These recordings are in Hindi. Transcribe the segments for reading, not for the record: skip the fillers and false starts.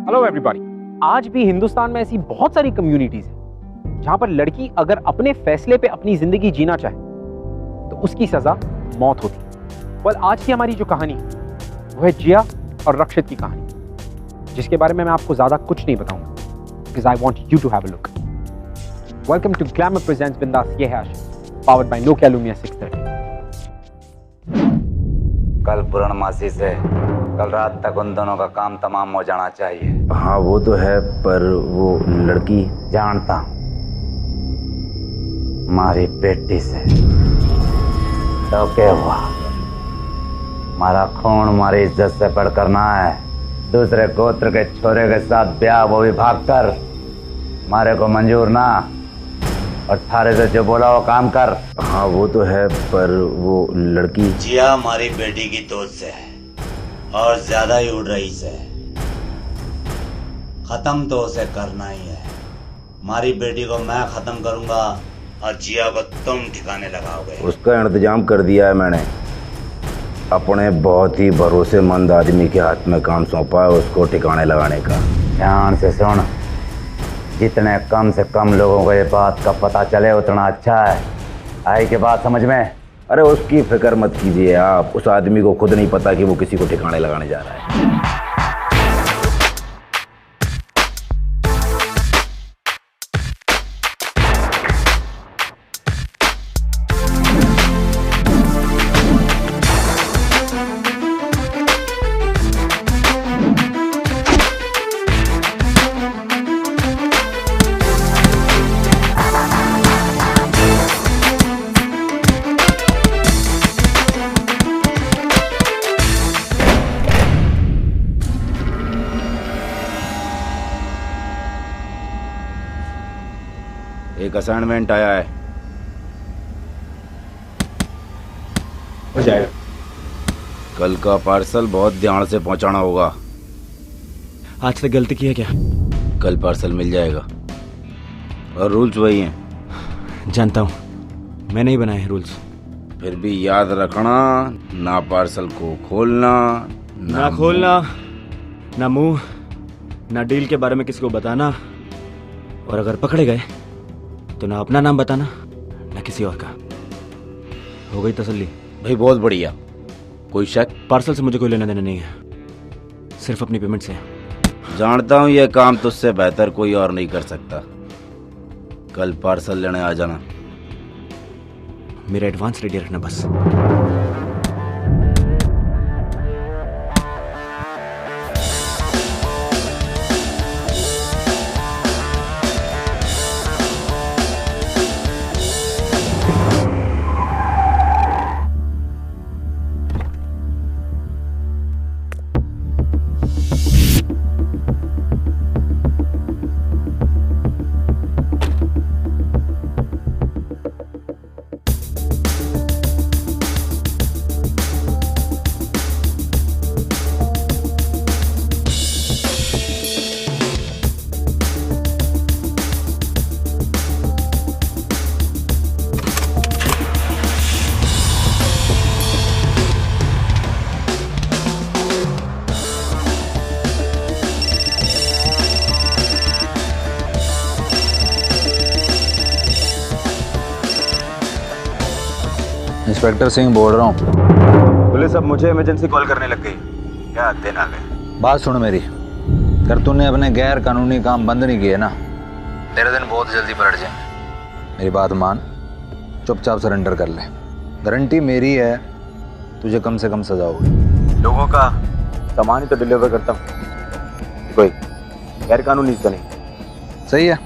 Hello everybody. आज भी हिंदुस्तान में ऐसी बहुत सारी कम्युनिटीज हैं जहां पर लड़की अगर अपने फैसले पे अपनी जिंदगी जीना चाहे तो उसकी सजा मौत होती है। well, आज की हमारी जो कहानी वो है जिया और रक्षित की कहानी, जिसके बारे में मैं आपको ज्यादा कुछ नहीं बताऊंगा because I want you to have a look. Welcome to glamour presents Bindass ये है आशिक, पावर्ड बाय नोकिया लुमिया 630। कल पूर्णमासी से कल रात तक उन दोनों का काम तमाम हो जाना चाहिए। हाँ वो तो है, पर वो लड़की जानता हूं, हमारी बेटी से तो क्या हुआ? हमारा खून हमारी इज्जत से बढ़ करना है। दूसरे गोत्र के छोरे के साथ ब्याह, वो भी भागकर, हमारे को मंजूर ना। और थारे से जो बोला वो काम कर। हाँ वो तो है, पर वो लड़की जिया हमारी बेटी की दोस्त से है और ज्यादा ही उड़ रही से। खत्म तो उसे करना ही है। हमारी बेटी को मैं खत्म करूंगा और जिया को तुम ठिकाने लगाओगे। उसका इंतजाम कर दिया है मैंने। अपने बहुत ही भरोसेमंद आदमी के हाथ में काम सौंपा है उसको ठिकाने लगाने का। ध्यान से सुन, जितने कम से कम लोगों को ये बात का पता चले उतना अच्छा है। आई के बात समझ में? अरे उसकी फिक्र मत कीजिए आप, उस आदमी को खुद नहीं पता कि वो किसी को ठिकाने लगाने जा रहा है। एक असाइनमेंट आया है। हो जाएगा। कल का पार्सल बहुत ध्यान से पहुंचाना होगा। आज तक गलती की है क्या? कल पार्सल मिल जाएगा और रूल्स वही हैं। जानता हूँ, मैंने ही बनाए हैं रूल्स। फिर भी याद रखना, ना पार्सल को खोलना, ना खोलना, ना मुंह, ना डील के बारे में किसी को बताना, और अगर पकड़े गए तो ना अपना नाम बताना ना किसी और का। हो गई तसल्ली? भाई बहुत बढ़िया। कोई शक? पार्सल से मुझे कोई लेना देना नहीं है, सिर्फ अपनी पेमेंट से। जानता हूँ यह काम तुझसे बेहतर कोई और नहीं कर सकता। कल पार्सल लेने आ जाना। मेरा एडवांस रेडी रखना बस। इंस्पेक्टर सिंह बोल रहा हूँ। पुलिस अब मुझे इमरजेंसी कॉल करने लग गई। क्या दिन आ गए। बात सुन मेरी, अगर तूने अपने गैर कानूनी काम बंद नहीं किए ना, तेरे दिन बहुत जल्दी पलट जाएंगे। मेरी बात मान, चुपचाप सरेंडर कर ले। गारंटी मेरी है, तुझे कम से कम सजा होगी। लोगों का सामान ही तो डिलीवर करता हूँ, कोई गैर कानूनी तो नहीं। सही है,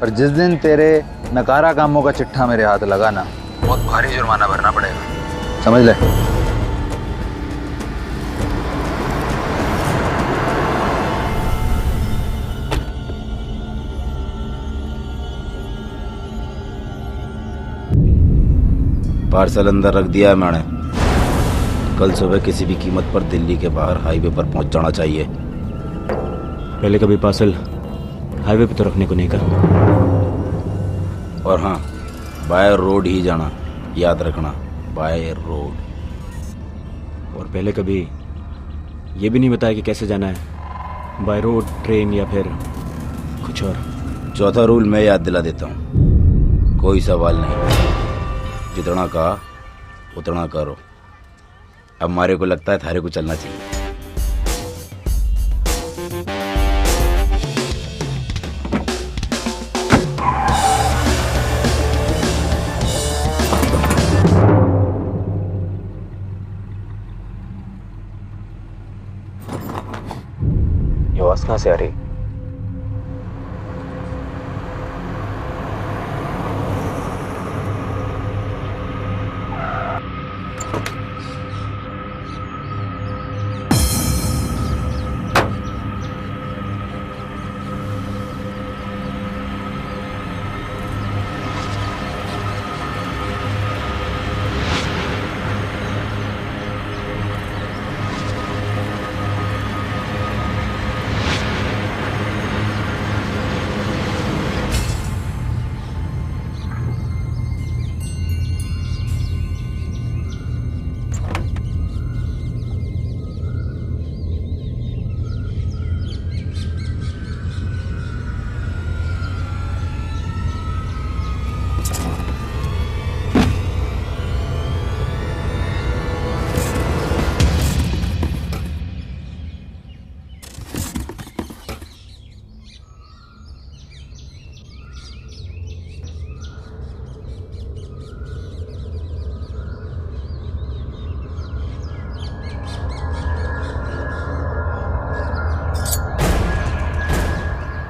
पर जिस दिन तेरे नकारा कामों का चिट्ठा मेरे हाथ लगा ना, बहुत भारी जुर्माना भरना पड़ेगा, समझ ले। पार्सल अंदर रख दिया है मैंने। कल सुबह किसी भी कीमत पर दिल्ली के बाहर हाईवे पर पहुंच जाना चाहिए। पहले कभी पार्सल हाईवे पे तो रखने को नहीं कहा। और हाँ, बाय रोड ही जाना, याद रखना, बाय रोड। और पहले कभी ये भी नहीं बताया कि कैसे जाना है। बाय रोड, ट्रेन या फिर कुछ और? चौथा रूल मैं याद दिला देता हूँ, कोई सवाल नहीं, जितना कहा उतना करो। अब हमारे को लगता है थारे को चलना चाहिए। ये आवाज कहाँ से आ रही?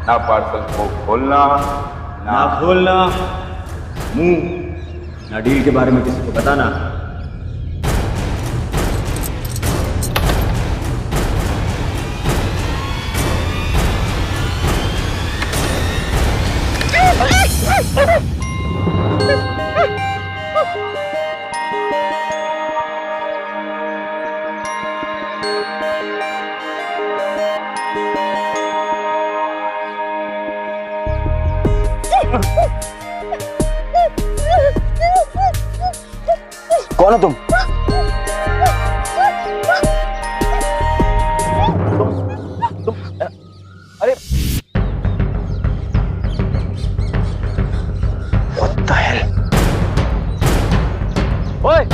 ना पार्सल को खोलना, ना खोलना मुंह, ना डील के बारे में किसी को बताना। कौन हो तुम? अरे What the hell? ओए!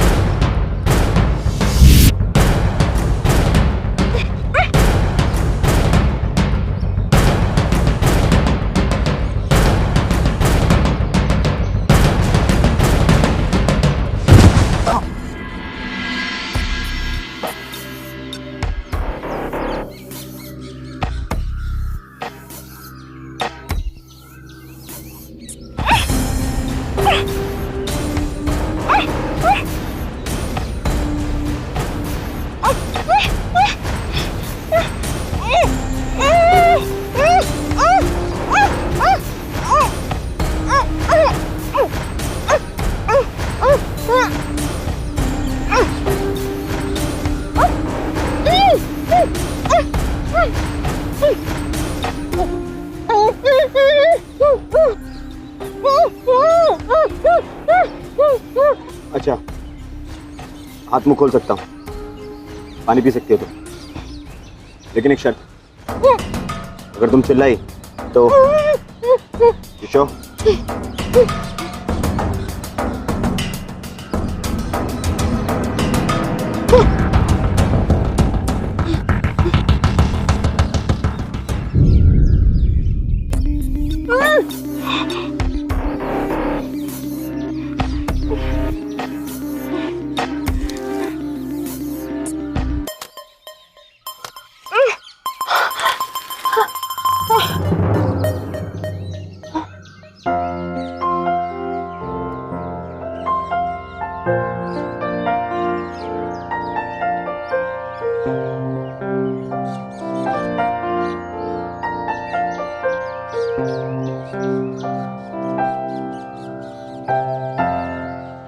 अच्छा, हाथ मुंह खोल सकता हूँ, पानी पी सकती हो तुम, लेकिन एक शर्त, अगर तुम चिल्लाई तो शो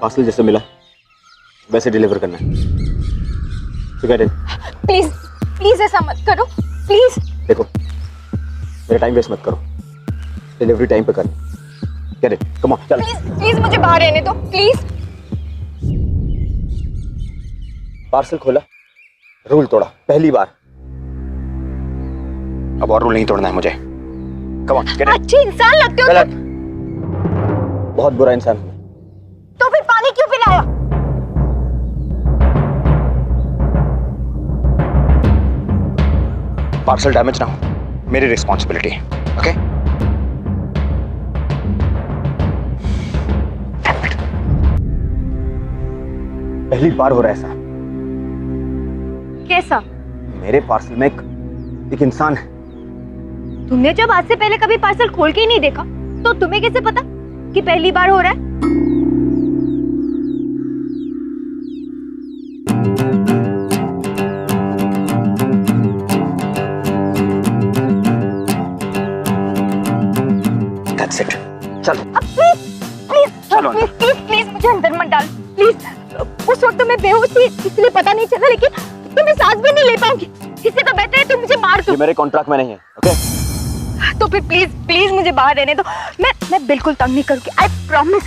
पार्सल जैसे मिला वैसे डिलीवर करना है। तो गेट इट। प्लीज प्लीज ऐसा मत करो प्लीज। देखो मेरा टाइम वेस्ट मत करो, डिलीवरी टाइम पे करना। गेट इट, कम ऑन चल। प्लीज प्लीज मुझे बाहर रहने दो प्लीज। पार्सल खोला, रूल तोड़ा पहली बार। अब और रूल नहीं तोड़ना है मुझे। Come on, get in. अच्छे इंसान लगते हो गलत, बहुत बुरा इंसान हूं। तो फिर पानी क्यों पिलाया? पार्सल डैमेज ना हो, मेरी रिस्पॉन्सिबिलिटी, ओके? पहली बार हो रहा है ऐसा। कैसा? मेरे पार्सल में एक इंसान है। तुमने जब आज से पहले कभी पार्सल खोल के ही नहीं देखा, तो तुम्हें कैसे पता कि पहली बार हो रहा है? That's it. चल। चलो प्लीज प्लीज प्लीज मुझे अंदर मत डाल प्लीज। उस वक्त तो मैं बेहोश थी इसलिए पता नहीं चला, लेकिन तुम्हें सांस भी नहीं ले पाऊंगी। इससे तो बेहतर है तुम मुझे मार दो। ये मेरे कॉन्ट्रैक्ट में नहीं है, ओके? तो फिर प्लीज प्लीज मुझे बाहर रहने दो। मैं बिल्कुल तंग नहीं करूंगी, आई प्रॉमिस।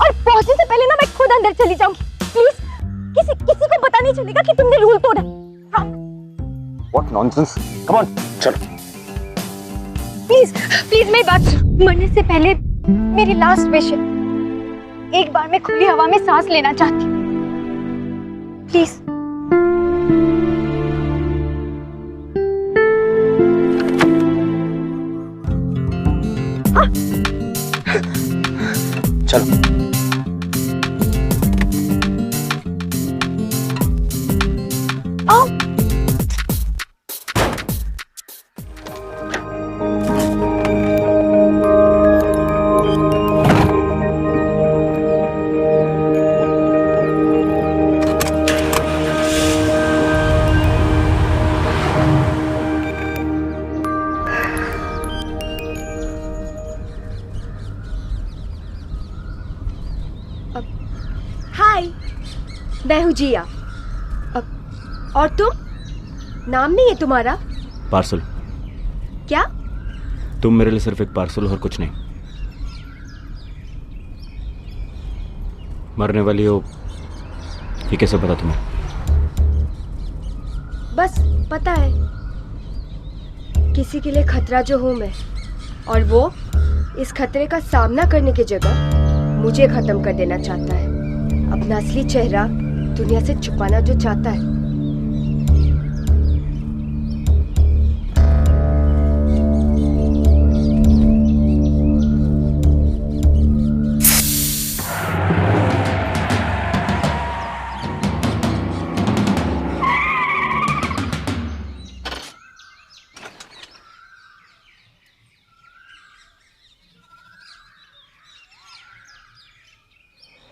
और पहुंचने से पहले ना मैं खुद अंदर चली जाऊंगी। प्लीज किसी को पता नहीं चलेगा कि तुमने रूल तोड़ा। What nonsense? Come on, चलो। प्लीज प्लीज मेरी बात सुनो। मरने से पहले मेरी लास्ट विश है, एक बार मैं खुली हवा में सांस लेना चाहती हूँ। प्लीज। चलो। आओ। हाय, मैं हूँ जिया। और तुम? नाम नहीं है तुम्हारा? पार्सल। क्या? तुम मेरे लिए सिर्फ एक पार्सल और कुछ नहीं। मरने वाली हो ये कैसे पता तुम्हें? बस पता है, किसी के लिए खतरा जो हूँ मैं, और वो इस खतरे का सामना करने की जगह मुझे खत्म कर देना चाहता है। अपना असली चेहरा दुनिया से छुपाना जो चाहता है।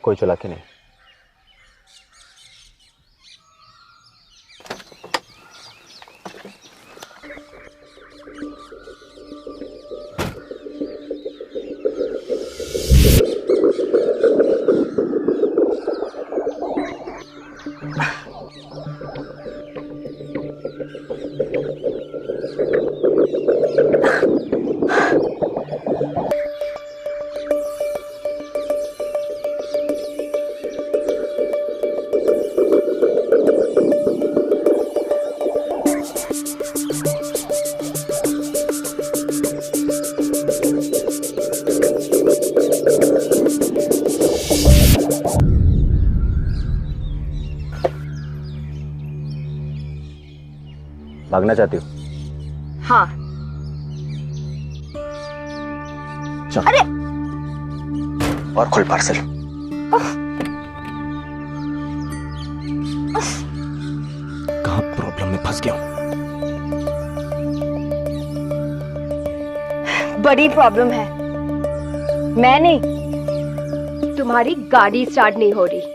कोई चालाकी नहीं। भागना चाहती हो? हाँ। चल। अरे और खुल पार्सल। कहाँ प्रॉब्लम में फंस गया हूँ? बड़ी प्रॉब्लम है। मैं नहीं, तुम्हारी गाड़ी स्टार्ट नहीं हो रही।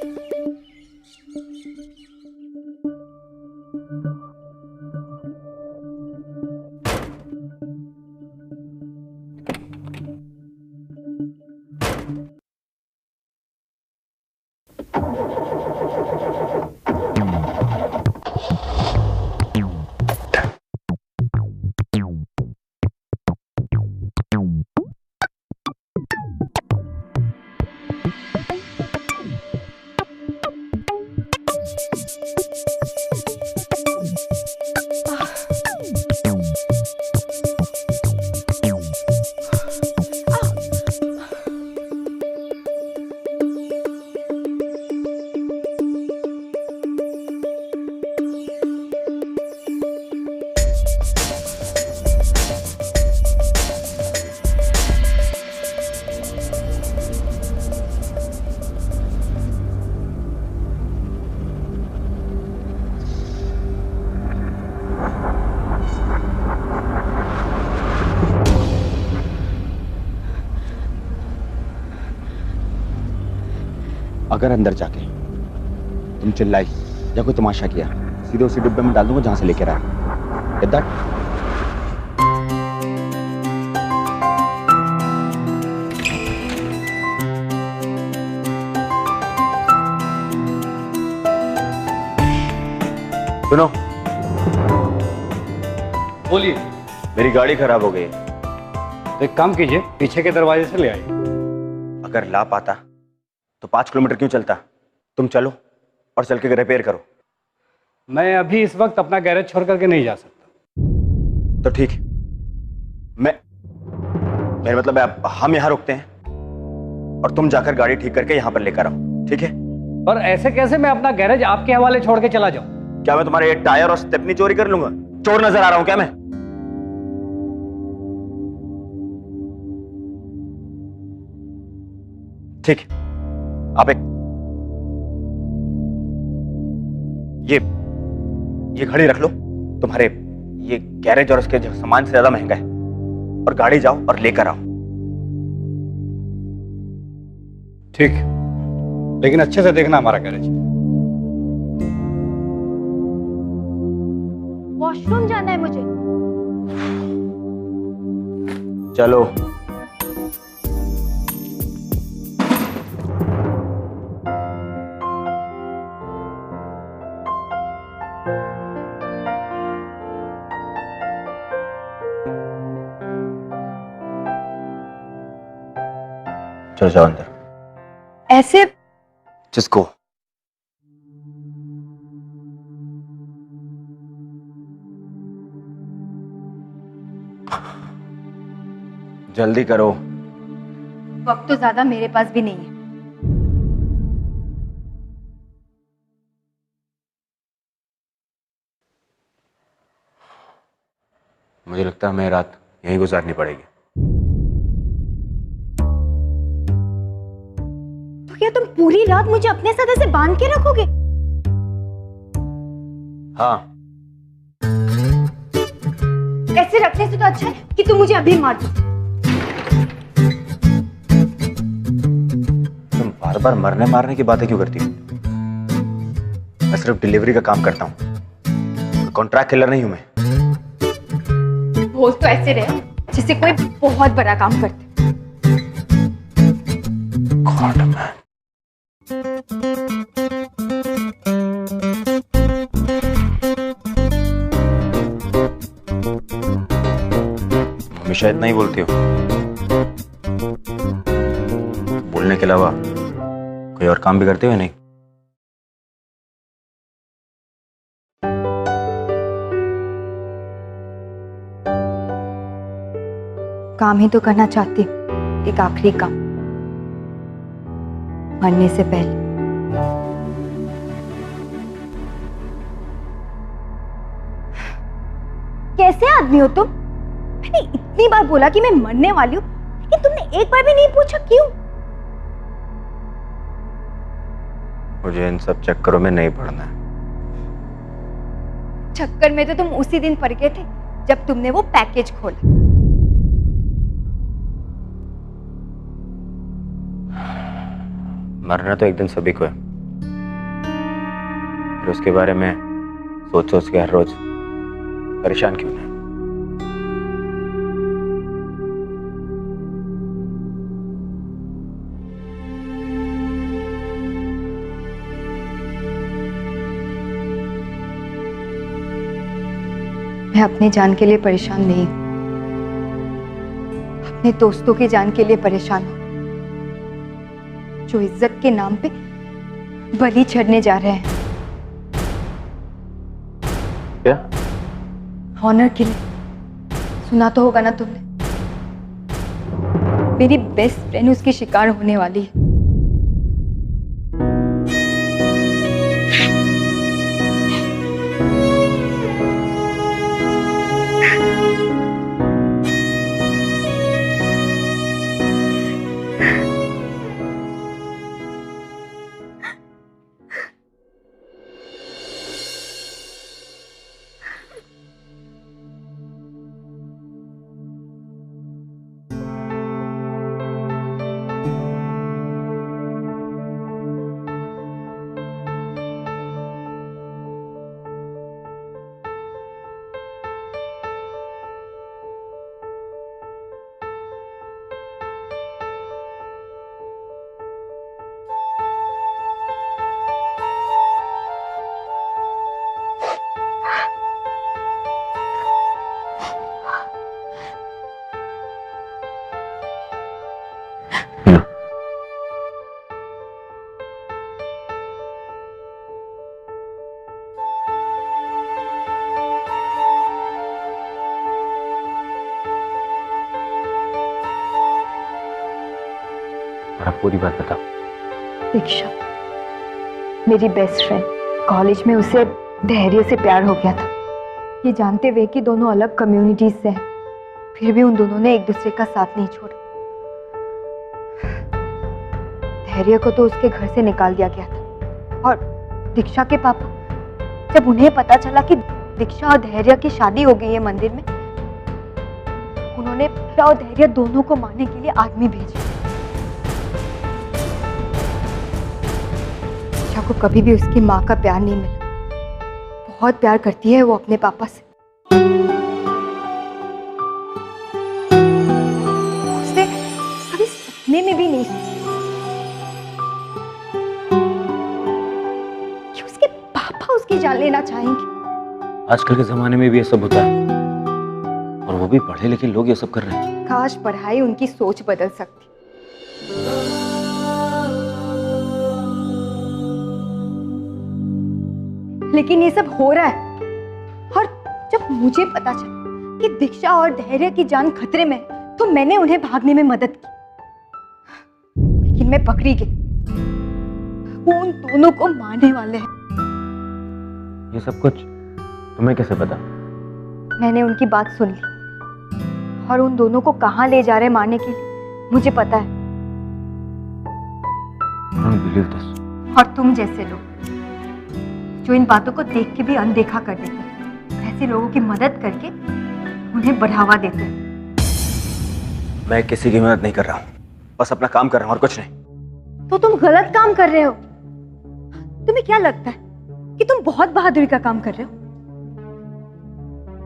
अगर अंदर जाके तुम चिल्लाई या कोई तमाशा किया, सीधे उसी डिब्बे में डाल दूंगा जहां से लेकर आया। Get that? सुनो, बोलिए। मेरी गाड़ी खराब हो गई है। तो एक काम कीजिए, पीछे के दरवाजे से ले आइए। अगर ला पाता तो 5 किलोमीटर क्यों चलता? तुम चलो और चल के रिपेयर करो। मैं अभी इस वक्त अपना गैरेज छोड़ करके नहीं जा सकता। तो ठीक, मेरा मतलब है हम यहाँ रुकते हैं और तुम जाकर गाड़ी ठीक करके यहाँ पर लेकर आओ, ठीक है? और ऐसे कैसे मैं अपना गैरेज आपके हवाले छोड़ के चला जाऊं? क्या मैं तुम्हारे एक टायर और स्टेपनी चोरी कर लूंगा? चोर नजर आ रहा हूं क्या मैं? ठीक, आप एक ये घड़ी रख लो। तुम्हारे ये गैरेज और उसके जो सामान से ज्यादा महंगा है, और गाड़ी जाओ और लेकर आओ। ठीक, लेकिन अच्छे से देखना हमारा गैरेज। वॉशरूम जाना है मुझे। चलो। चलो जाओ अंदर। ऐसे जिसको जल्दी करो। वक्त तो ज्यादा मेरे पास भी नहीं है। मुझे लगता है हमें रात यहीं गुजारनी पड़ेगी। तो क्या तुम पूरी रात मुझे अपने साथ ऐसे बांध के रखोगे? हाँ। ऐसे रखने से तो अच्छा है कि तुम मुझे अभी मार दो। तुम बार बार मरने मारने की बातें क्यों करती हो? मैं सिर्फ डिलीवरी का काम करता हूँ, कॉन्ट्रैक्ट किलर नहीं हूं मैं। बोल तो ऐसे रहे जिससे कोई बहुत बड़ा काम करते। God man. हमेशा इतना ही बोलती हो? बोलने के अलावा कोई और काम भी करते हो नहीं? काम ही तो करना चाहती हूँ, एक आखिरी काम, मरने से पहले। कैसे आदमी हो तुम? मैंने इतनी बार बोला कि मैं मरने वाली हूँ, लेकिन तुमने एक बार भी नहीं पूछा क्यों? मुझे इन सब चक्करों में नहीं पड़ना है। चक्कर में तो तुम उसी दिन पड़ गए थे जब तुमने वो पैकेज खोला। मरना तो एक दिन सभी को है, फिर उसके बारे में सोच सोच के हर रोज परेशान क्यों ना? मैं अपनी जान के लिए परेशान नहीं हूं, अपने दोस्तों की जान के लिए परेशान हूं, जो इज्जत के नाम पे बलि चढ़ने जा रहे हैं। क्या? ऑनर के लिए। सुना तो होगा ना तुमने, मेरी बेस्ट फ्रेंड उसकी शिकार होने वाली है। आप पूरी बात बताओ। दीक्षा मेरी बेस्ट फ्रेंड, कॉलेज में उसे धैर्य से प्यार हो गया था। ये जानते हुए कि दोनों अलग कम्युनिटीज से हैं, फिर भी उन दोनों ने एक दूसरे का साथ नहीं छोड़ा। धैर्य को तो उसके घर से निकाल दिया गया था और दीक्षा के पापा, जब उन्हें पता चला कि दीक्षा और धैर्य की शादी हो गई है मंदिर में, उन्होंने दीक्षा और धैर्य दोनों को मारने के लिए आदमी भेजे। दीक्षा को कभी भी उसकी माँ का प्यार नहीं मिला। बहुत प्यार करती है वो अपने पापा से। उसने कभी सपने में भी नहीं सोचा कि उसके पापा उसकी जान लेना चाहेंगे। आजकल के जमाने में भी ये सब होता है, और वो भी पढ़े लिखे लोग ये सब कर रहे हैं। काश पढ़ाई उनकी सोच बदल सकती। लेकिन ये सब हो रहा है, और जब मुझे पता चला कि दीक्षा और धैर्य की जान खतरे में है, तो मैंने उन्हें भागने में मदद की। लेकिन मैं पकड़ी गई। वो उन दोनों को मारने वाले हैं। ये सब कुछ तुम्हें कैसे पता? मैंने उनकी बात सुन ली, और उन दोनों को कहाँ ले जा रहे हैं मारने के लिए मुझे पता है। I don't believe this. और तुम जैसे लोग जो इन बातों को देख के भी अनदेखा कर देते हैं, ऐसे लोगों की मदद करके उन्हें बढ़ावा देते हैं। मैं किसी की मदद नहीं कर रहा हूँ, बस अपना काम कर रहा हूँ और कुछ नहीं। तो तुम गलत काम कर रहे हो। तुम्हें क्या लगता है कि तुम बहुत बहादुरी का काम कर रहे हो?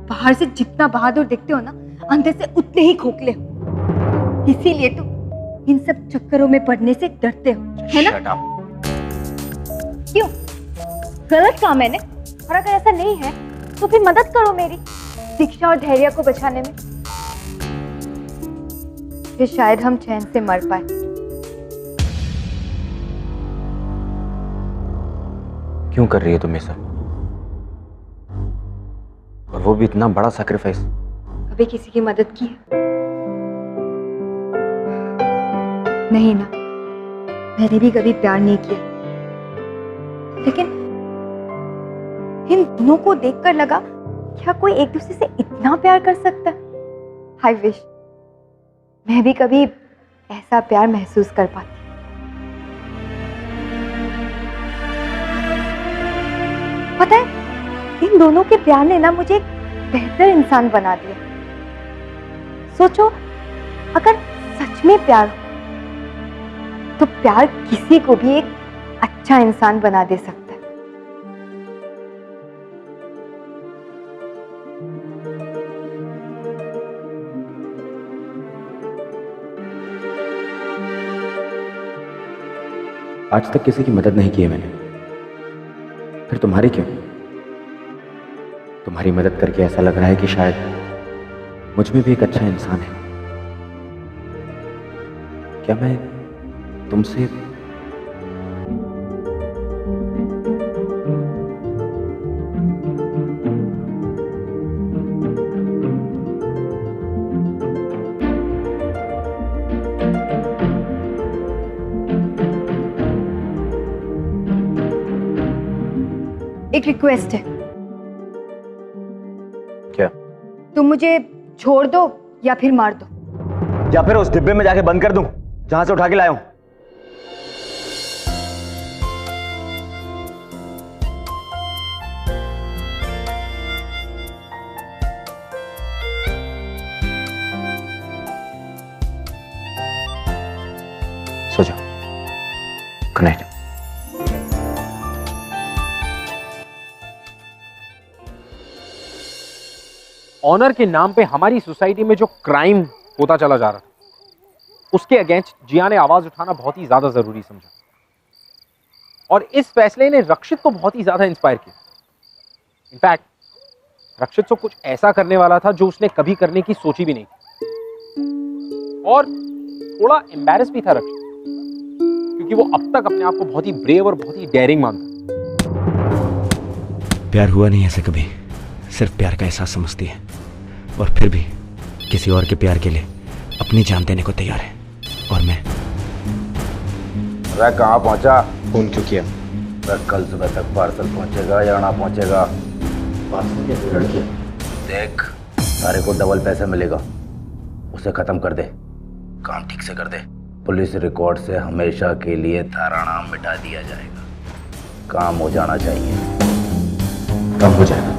बाहर से जितना बहादुर दिखते हो ना, अंदर से उतने ही खोखले हो। इसीलिए तुम इन सब चक्करों में पड़ने से डरते हो, है ना? क्यों? गलत काम है ना? और अगर ऐसा नहीं है तो फिर मदद करो मेरी, दीक्षा और धैर्य को बचाने में। फिर शायद हम चैन से मर पाए। क्यों कर रही है तुम ये सब? और वो भी इतना बड़ा सैक्रिफाइस। कभी किसी की मदद की है? नहीं ना, मैंने भी कभी प्यार नहीं किया। लेकिन इन दोनों को देखकर लगा, क्या कोई एक दूसरे से इतना प्यार कर सकता है? आई विश मैं भी कभी ऐसा प्यार महसूस कर पाती। पता है, इन दोनों के प्यार ने ना मुझे एक बेहतर इंसान बना दिया। सोचो, अगर सच में प्यार हो तो प्यार किसी को भी एक अच्छा इंसान बना दे सकता है। आज तक किसी की मदद नहीं की है मैंने, फिर तुम्हारी क्यों? तुम्हारी मदद करके ऐसा लग रहा है कि शायद मुझ में भी एक अच्छा इंसान है। क्या मैं तुमसे एक रिक्वेस्ट है। क्या? तुम मुझे छोड़ दो या फिर मार दो। या फिर उस डिब्बे में जाके बंद कर दूं जहां से उठा के लाया हूं। सो जाओ। Good night. ऑनर के नाम पे हमारी सोसाइटी में जो क्राइम होता चला जा रहा था, उसके अगेंस्ट जिया ने आवाज उठाना बहुत ही ज्यादा जरूरी समझा, और इस फैसले ने रक्षित को बहुत ही ज्यादा इंस्पायर किया। इनफैक्ट रक्षित तो कुछ ऐसा करने वाला था जो उसने कभी करने की सोची भी नहीं थी, और थोड़ा एम्बैरेस भी था रक्षित, क्योंकि वो अब तक अपने आप को बहुत ही ब्रेव और बहुत ही डेयरिंग मानता। प्यार हुआ नहीं ऐसे कभी, सिर्फ प्यार का एहसास समझती है, और फिर भी किसी और के प्यार के लिए अपनी जान देने को तैयार है। और मैं वह कहाँ पहुंचा? फोन क्यों किया? वह कल सुबह तक पार्सल पहुंचेगा या ना पहुंचेगा? पार्सल कैसे लड़के? देख, सारे को डबल पैसे मिलेगा, उसे खत्म कर दे, काम ठीक से कर दे। पुलिस रिकॉर्ड से हमेशा के लिए तारा नाम मिटा दिया जाएगा। काम हो जाना चाहिए। कब हो जाएगा?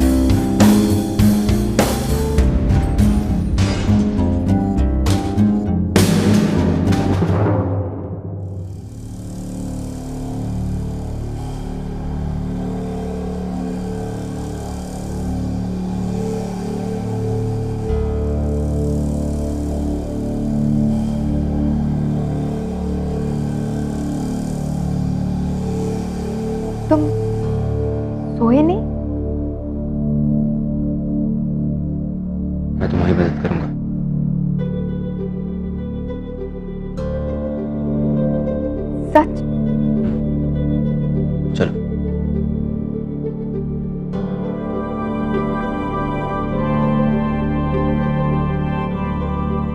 तुम सोए नहीं? मैं तुम्हारी मदद करूंगा। सच? चलो।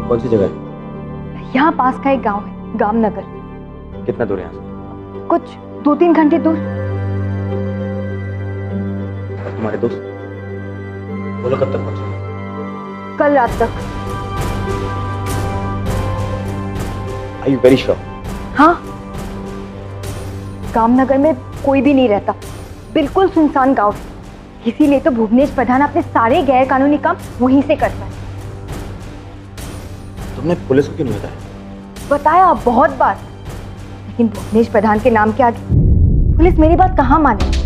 कौन सी जगह है? यहाँ पास का एक गांव है, गामनगर। कितना दूर है यहाँ से? कुछ 2-3 घंटे दूर। और तुम्हारे दोस्त? बोलो कब तक पहुंचेंगे? कल रात तक। Are you very sure? हाँ, गामनगर में कोई भी नहीं रहता, बिल्कुल सुनसान गांव है। इसीलिए तो भुवनेश प्रधान अपने सारे गैर कानूनी काम वहीं से करता है। तुमने पुलिस को क्यों नहीं बताया? बताया बहुत बार, लेकिन भुवनेश प्रधान के नाम के आगे पुलिस मेरी बात कहाँ माने।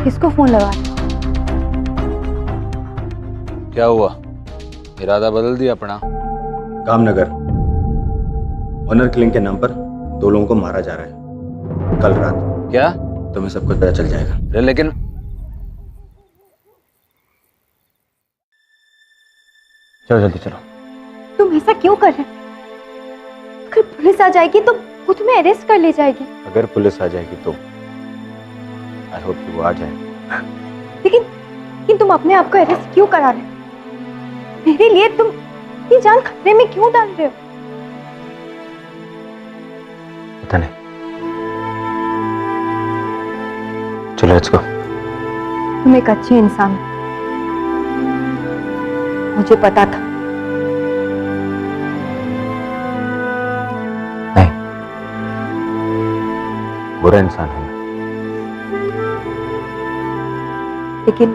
किसको फोन लगा? क्या हुआ? इरादा बदल दिया अपना? गामनगर ऑनर किलिंग के नाम पर 2 लोगों को मारा जा रहा है कल रात। क्या? तुम्हें सब कुछ पता चल जाएगा। अरे लेकिन चलो जल्दी चलो। तुम ऐसा क्यों कर रहे हो? अगर पुलिस आ जाएगी तो वो तुम्हें अरेस्ट कर ले जाएगी। अगर पुलिस आ जाएगी तो आई होप कि वो आ जाए। लेकिन तुम अपने आप को अरेस्ट क्यों करा रहे हो? मेरे लिए तुम ये जान खतरे में क्यों डाल रहे हो? पता नहीं। चलो लेट्स गो। तुम एक अच्छे इंसान हो, मुझे पता था। नहीं, बुरा इंसान हूं। लेकिन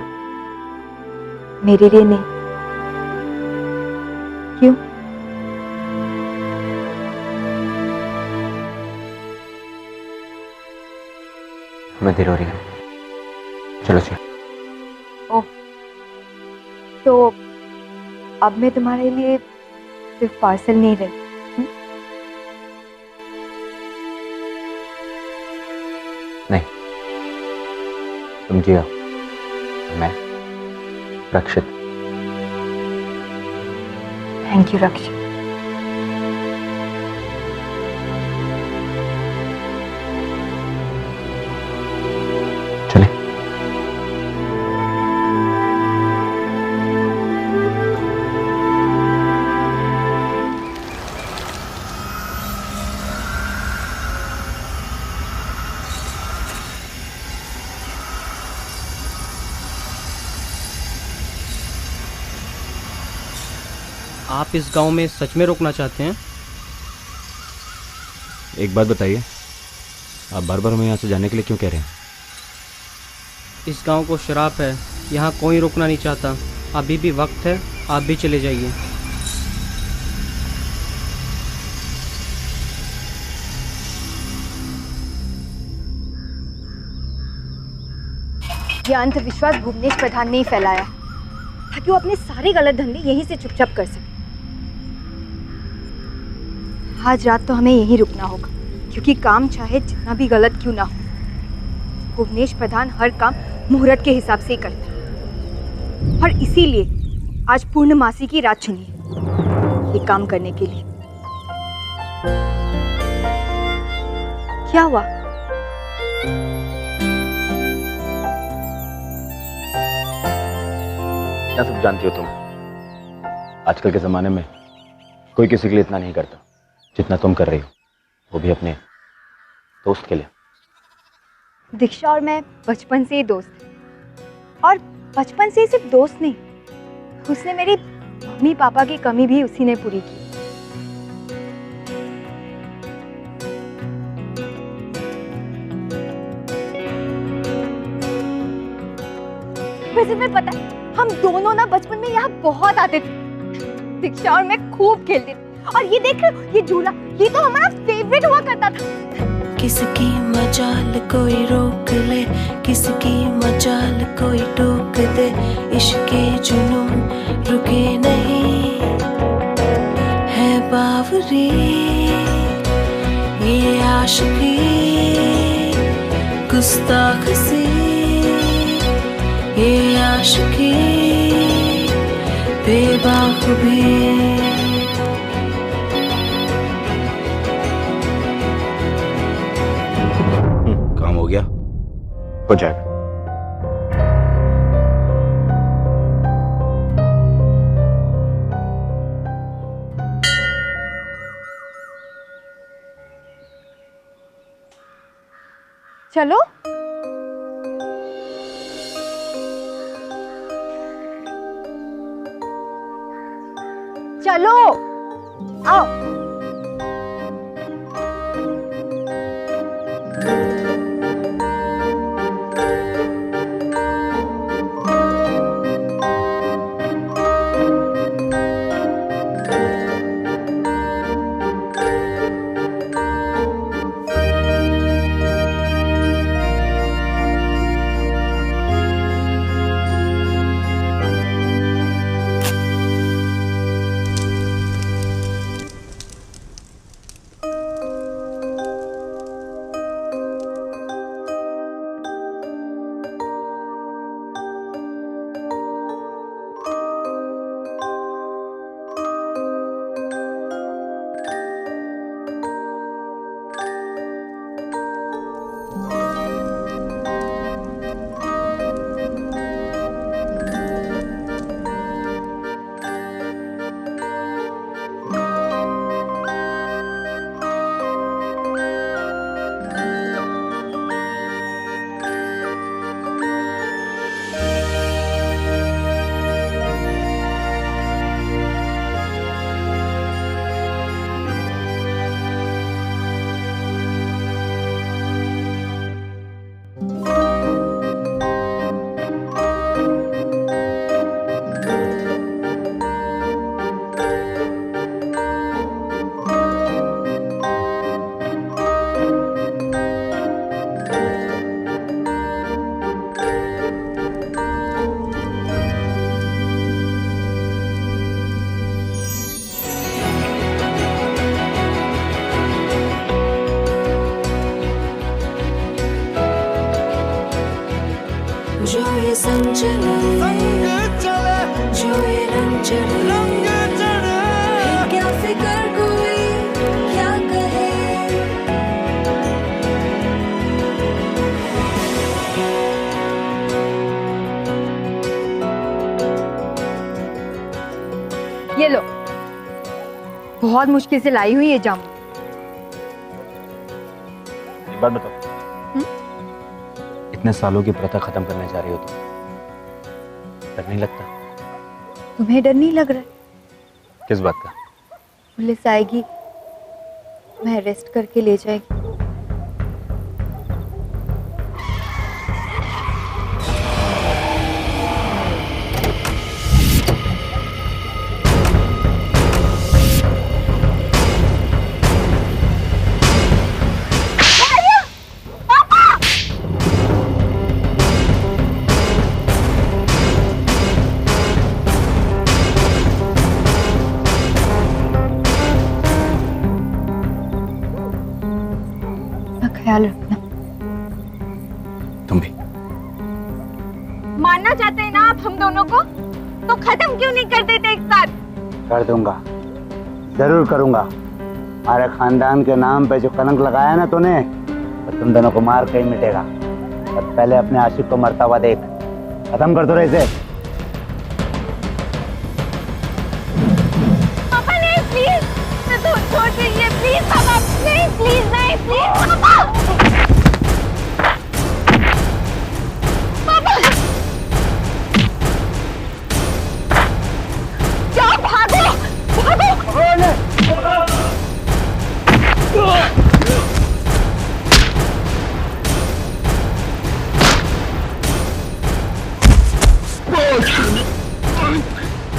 मेरे लिए नहीं। क्यों? मैं देर हो रही है। चलो चलो। ओह, तो अब मैं तुम्हारे लिए सिर्फ पार्सल नहीं रही। नहीं, तुम जियो, मैं रक्षित। थैंक यू रक्षित। चले। आप इस गांव में सच में रोकना चाहते हैं? एक बात बताइए, आप बार बार हमें यहाँ से जाने के लिए क्यों कह रहे हैं? इस गांव को श्राप है, यहाँ कोई रोकना नहीं चाहता। अभी भी वक्त है, आप भी चले जाइए। यह अंधविश्वास भुवनेश प्रधान ने ही फैलाया ताकि वो अपने सारे गलत धंधे यहीं से चुपचाप कर सके। आज रात तो हमें यहीं रुकना होगा, क्योंकि काम चाहे जितना भी गलत क्यों ना हो, भुवनेश प्रधान हर काम मुहूर्त के हिसाब से ही करता है। और इसीलिए आज पूर्णमासी की रात चुनी है ये काम करने के लिए। क्या हुआ? क्या सब जानती हो तुम? आजकल के ज़माने में कोई किसी के लिए इतना नहीं करता जितना तुम कर रही हो, वो भी अपने दोस्त के लिए। दीक्षा और मैं बचपन से ही दोस्त हैं, और बचपन से ही सिर्फ दोस्त नहीं, उसने मेरी मम्मी पापा की कमी भी उसी ने पूरी की। वैसे तुम्हें पता है, हम दोनों ना बचपन में यहाँ बहुत आते थे। दीक्षा और मैं खूब खेलते थे, और ये देख रहे हो, ये झूला, ये तो हमारा फेवरेट हुआ करता था। किसकी मजाल कोई रोक ले, किसकी मजाल कोई टोक दे, इश्क के जुनून रुके नहीं है बावरी, ये आशिकी गुस्ताख सी, ये आशिकी बेबाक भी। काम हो गया? हो जाएगा। चलो चलो आओ। जो ये संग चले, जो ये रंग चढ़े, क्या फिक्र कोई क्या कहे। ये लो, बहुत मुश्किल से लाई हुई ये जामुन। एक बात बताओ, इतने सालों की प्रथा खत्म करने जा रही हो तुम, डर नहीं लगता? तुम्हें डर नहीं लग रहा है? किस बात का? पुलिस आएगी, मैं अरेस्ट करके ले जाएगी। ख्याल रखना। तुम भी। मानना चाहते हैं ना आप हम दोनों को, तो खत्म क्यों नहीं कर देते एक साथ? कर दूंगा, जरूर करूंगा। हमारे खानदान के नाम पे जो कलंक लगाया ना तूने, तो तुम दोनों को मार के ही मिटेगा। पर पहले अपने आशिक को मरता हुआ देख। खत्म कर दो रे इसे। प्लीज नहीं, प्लीज पापा। पापा जाओ, भागो भागो।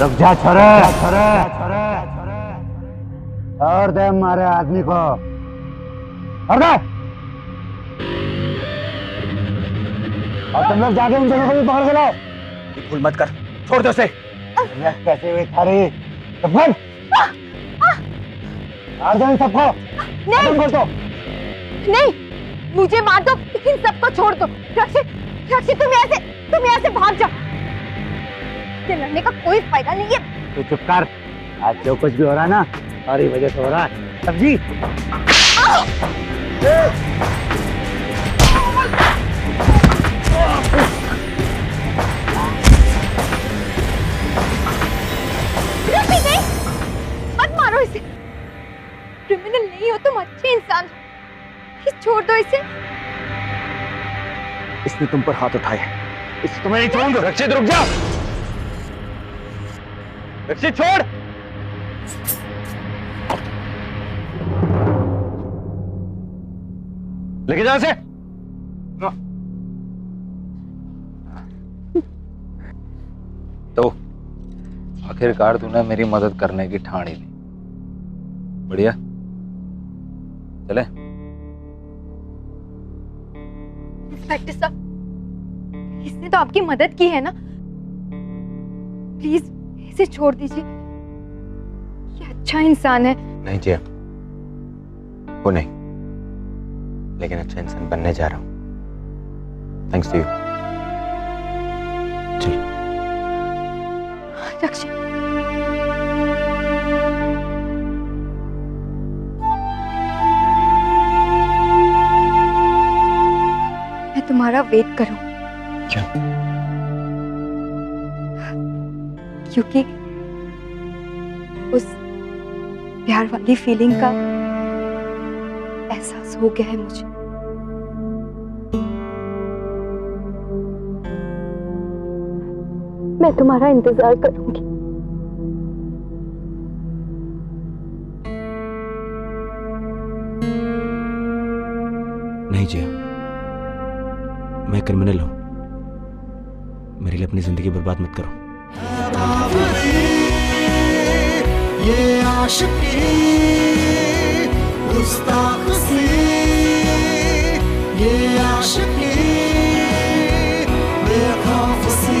रुक जा छोरे, छोरे, छोरे, छोरे। और दे मारे आदमी को, और दे। और तुम लोग जाके उन दोनों को भी पकड़ के लाओ। भूल मत कर, छोड़ दो उसे। कैसे हुई थारी? तो बोल। मार दो इन सबको। नहीं बोल दो। नहीं, मुझे मार दो, इन सबको छोड़ दो। रक्षित, रक्षित तुम यहाँ से भाग जाओ। ये लड़ने का कोई फायदा नहीं है। तू चुप कर। आज जो कुछ भी हो रहा है ना, सारी वजह से हो रहा है, समझी? नहीं, मत मारो इसे। क्रिमिनल नहीं हो तुम, अच्छे इंसान हो। प्लीज छोड़ दो इसे। इसने तुम पर हाथ उठाया, इसे तुम्हें नहीं छोड़ूंगा। रक्षित रुक जा। रक्षित छोड़। लेके जा इसे। तो आखिरकार तूने मेरी मदद करने की ठान ही ली। बढ़िया, चले। इंस्पेक्टर साहब, इसने तो आपकी मदद की है ना, प्लीज इसे छोड़ दीजिए। ये अच्छा इंसान है। नहीं जिया, वो नहीं, लेकिन अच्छा इंसान बनने जा रहा हूं, थैंक्स टू यू। चल। रक्षित, मैं तुम्हारा वेट करूं। क्यों? क्योंकि उस प्यार वाली फीलिंग का एहसास हो गया है मुझे। मैं तुम्हारा इंतजार करूंगी। नहीं जिया, मैं क्रिमिनल हूं। मेरे लिए अपनी जिंदगी बर्बाद मत करो। ये आशिकी गुस्ताख सी, ये आशिकी बेखौफ सी,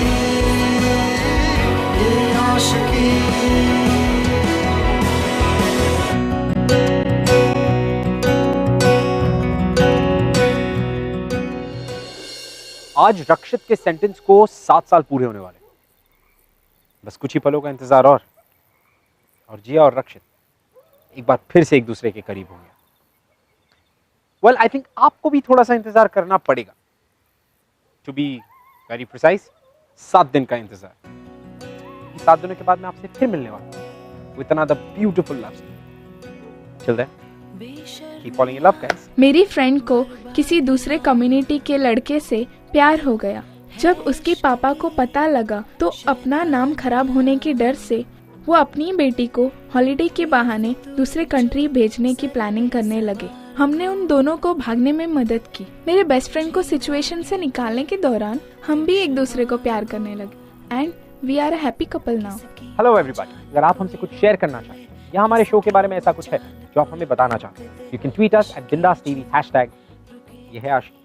ये आशिकी। आज रक्षित के सेंटेंस को 7 साल पूरे होने वाले, बस कुछ ही पलों का इंतजार और जिया और रक्षित एक बार फिर से एक दूसरे के करीब होंगे। वेल, आई थिंक आपको भी थोड़ा सा इंतजार करना पड़ेगा। टू बी वेरी प्रिसाइज, 7 दिन का इंतजार। 7 दिनों के बाद मैं आपसे फिर मिलने वाला हूं with another beautiful love story. Till then, keep following in love guys. मेरी फ्रेंड को किसी दूसरे कम्युनिटी के लड़के से प्यार हो गया। जब उसके पापा को पता लगा तो अपना नाम खराब होने के डर से वो अपनी बेटी को हॉलिडे के बहाने दूसरे कंट्री भेजने की प्लानिंग करने लगे। हमने उन दोनों को भागने में मदद की। मेरे बेस्ट फ्रेंड को सिचुएशन से निकालने के दौरान हम भी एक दूसरे को प्यार करने लगे and we are a happy couple now. Hello everybody, अगर आप हमसे कुछ शेयर करना चाहते हैं या हमारे शो के बारे में ऐसा कुछ है जो आप हमें बताना चाहते हैं, you can tweet us @BindasTV #। ये है आशिकी।